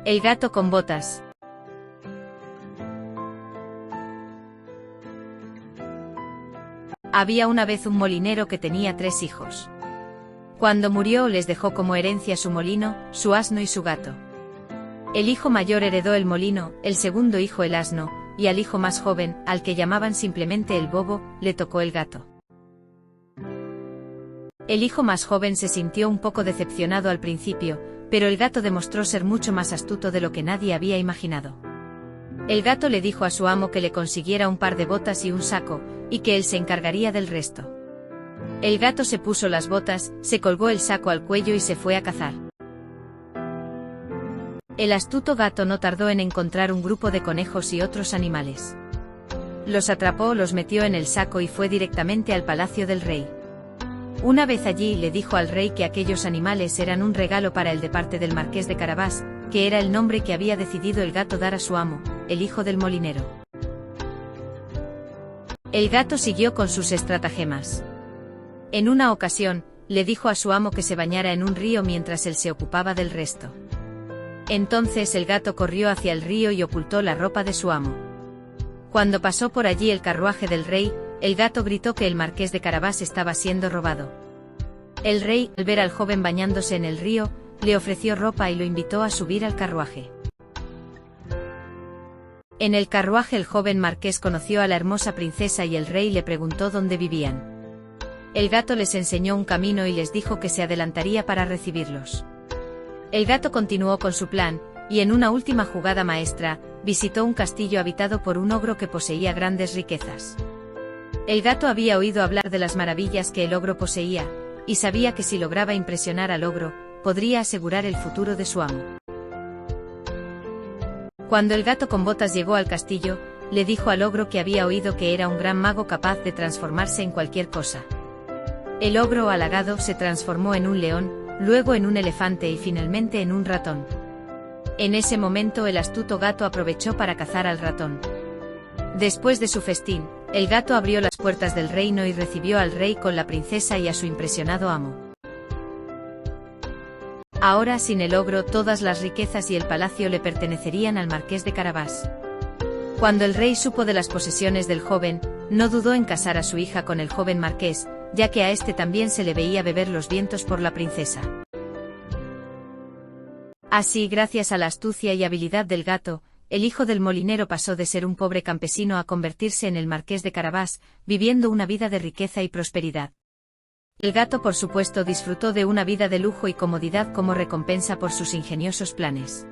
El gato con botas. Había una vez un molinero que tenía 3 hijos. Cuando murió les dejó como herencia su molino, su asno y su gato. El hijo mayor heredó el molino, el segundo hijo el asno, y al hijo más joven, al que llamaban simplemente el bobo, le tocó el gato. El hijo más joven se sintió un poco decepcionado al principio, pero el gato demostró ser mucho más astuto de lo que nadie había imaginado. El gato le dijo a su amo que le consiguiera un par de botas y un saco, y que él se encargaría del resto. El gato se puso las botas, se colgó el saco al cuello y se fue a cazar. El astuto gato no tardó en encontrar un grupo de conejos y otros animales. Los atrapó, los metió en el saco y fue directamente al palacio del rey. Una vez allí le dijo al rey que aquellos animales eran un regalo para él de parte del marqués de Carabás, que era el nombre que había decidido el gato dar a su amo, el hijo del molinero. El gato siguió con sus estratagemas. En una ocasión, le dijo a su amo que se bañara en un río mientras él se ocupaba del resto. Entonces el gato corrió hacia el río y ocultó la ropa de su amo. Cuando pasó por allí el carruaje del rey, el gato gritó que el marqués de Carabás estaba siendo robado. El rey, al ver al joven bañándose en el río, le ofreció ropa y lo invitó a subir al carruaje. En el carruaje el joven marqués conoció a la hermosa princesa y el rey le preguntó dónde vivían. El gato les enseñó un camino y les dijo que se adelantaría para recibirlos. El gato continuó con su plan, y en una última jugada maestra, visitó un castillo habitado por un ogro que poseía grandes riquezas. El gato había oído hablar de las maravillas que el ogro poseía, y sabía que si lograba impresionar al ogro, podría asegurar el futuro de su amo. Cuando el gato con botas llegó al castillo, le dijo al ogro que había oído que era un gran mago capaz de transformarse en cualquier cosa. El ogro, halagado, se transformó en un león, luego en un elefante y finalmente en un ratón. En ese momento el astuto gato aprovechó para cazar al ratón. Después de su festín, el gato abrió las puertas del reino y recibió al rey con la princesa y a su impresionado amo. Ahora, sin el ogro, todas las riquezas y el palacio le pertenecerían al marqués de Carabás. Cuando el rey supo de las posesiones del joven, no dudó en casar a su hija con el joven marqués, ya que a este también se le veía beber los vientos por la princesa. Así, gracias a la astucia y habilidad del gato, el hijo del molinero pasó de ser un pobre campesino a convertirse en el marqués de Carabás, viviendo una vida de riqueza y prosperidad. El gato, por supuesto, disfrutó de una vida de lujo y comodidad como recompensa por sus ingeniosos planes.